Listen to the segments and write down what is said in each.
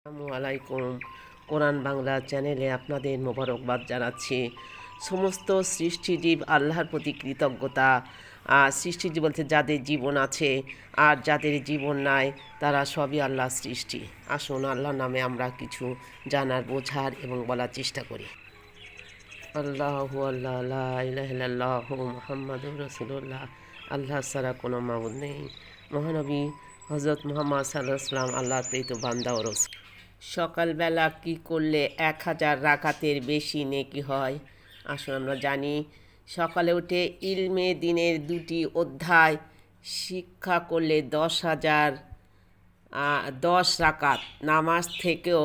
আসসালামু আলাইকুম। কোরআন বাংলা চ্যানেলে আপনাদের মোবারকবাদ জানাচ্ছি। সমস্ত সৃষ্টিজীব আল্লাহর প্রতি কৃতজ্ঞতা। সৃষ্টিজীব বলতে যাদের জীবন আছে আর যাদের জীবন নাই তারা সবই আল্লাহর সৃষ্টি। আসুন আল্লাহর নামে আমরা কিছু জানার, বোঝার এবং বলার চেষ্টা করি। আল্লাহু আল্লাহ লা ইলাহা ইল্লাল্লাহু মুহাম্মাদুর রাসূলুল্লাহ। আল্লাহ ছাড়া কোনো মাবুদ নেই। মহানবী হযরত মুহাম্মদ সাল্লাল্লাহু আলাইহি ওয়াসাল্লাম আল্লাহর প্রেরিত বান্দা ও রাসূল। সকালবেলা কি করলে 1000 রাকাতের বেশি নেকি হয়? আসুন আমরা জানি, সকালে উঠে ইলমে দিনের 2টি অধ্যায় শিক্ষা করলে 10 রাকাত নামাজ থেকেও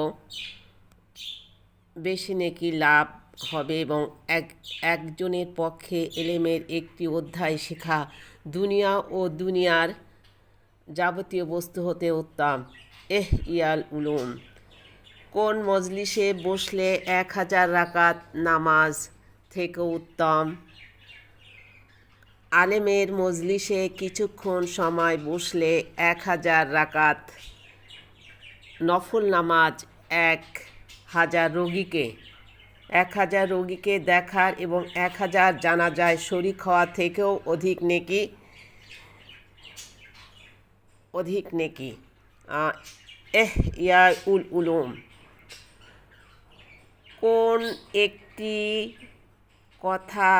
বেশি নেকি লাভ হবে এবং একজনের পক্ষে ইলমের একটি অধ্যায় শেখা দুনিয়া ও দুনিয়ার যাবতীয় বস্তু হতে উত্তম। ইয়াল উলুম। কোন মজলিসে বসলে 1000 রাকাত নামাজ থেকে উত্তম? আলেমের মজলিসে কিছুক্ষণ সময় বসলে 1000 রাকাত নফল নামাজ 1000 রোগীকে দেখার এবং 1000 জানাজায় শরীক হওয়া থেকেও অধিক নেকি। ইয়াউল উলুম। কোন একটি কথা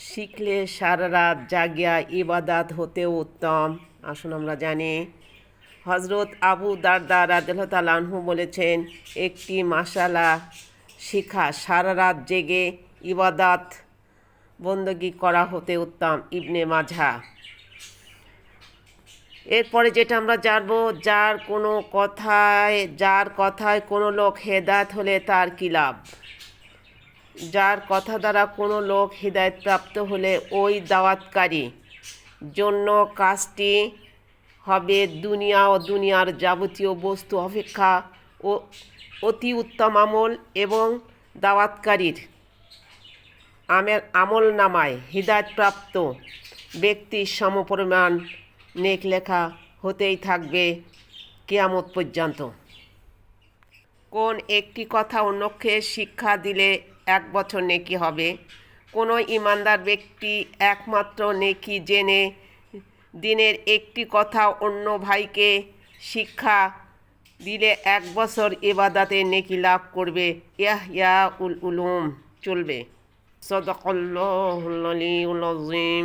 শিখলে সারা রাত জাগিয়া ইবাদত হতে উত্তম? আসুন আমরা জানি, হযরত আবু দারদা রাদিয়াল্লাহু তাআলা আনহু বলেছেন, একটি মাসালা শিখা সারা রাত জেগে ইবাদত বন্দগি করা হতে উত্তম। ইবনে মাজাহ। এরপরে যেটা আমরা জানবো, যার কথায় কোনো লোক হেদায়েত হলে তার কী লাভ? যার কথা দ্বারা কোনো লোক হিদায়াত প্রাপ্ত হলে ওই দাওয়াতকারী জন্য কাজটি হবে দুনিয়া ও দুনিয়ার যাবতীয় বস্তু অপেক্ষা অতি উত্তম আমল এবং দাওয়াতকারীর আমল নামায় হিদায়াতপ্রাপ্ত ব্যক্তির সমপরিমাণ নেক লেখা হতেই থাকবে কিয়ামত পর্যন্ত। কোন একটি কথা অন্যকে শিক্ষা দিলে 1 বছর নেকি হবে? কোনো ইমানদার ব্যক্তি একমাত্র নেকি জেনে দিনের একটি কথা অন্য ভাইকে শিক্ষা দিলে 1 বছর ইবাদতের নেকি লাভ করবে। ইয়াউল উলুম চলবে। সাদাকাল্লাহুল আলিয়্যুল আযীম।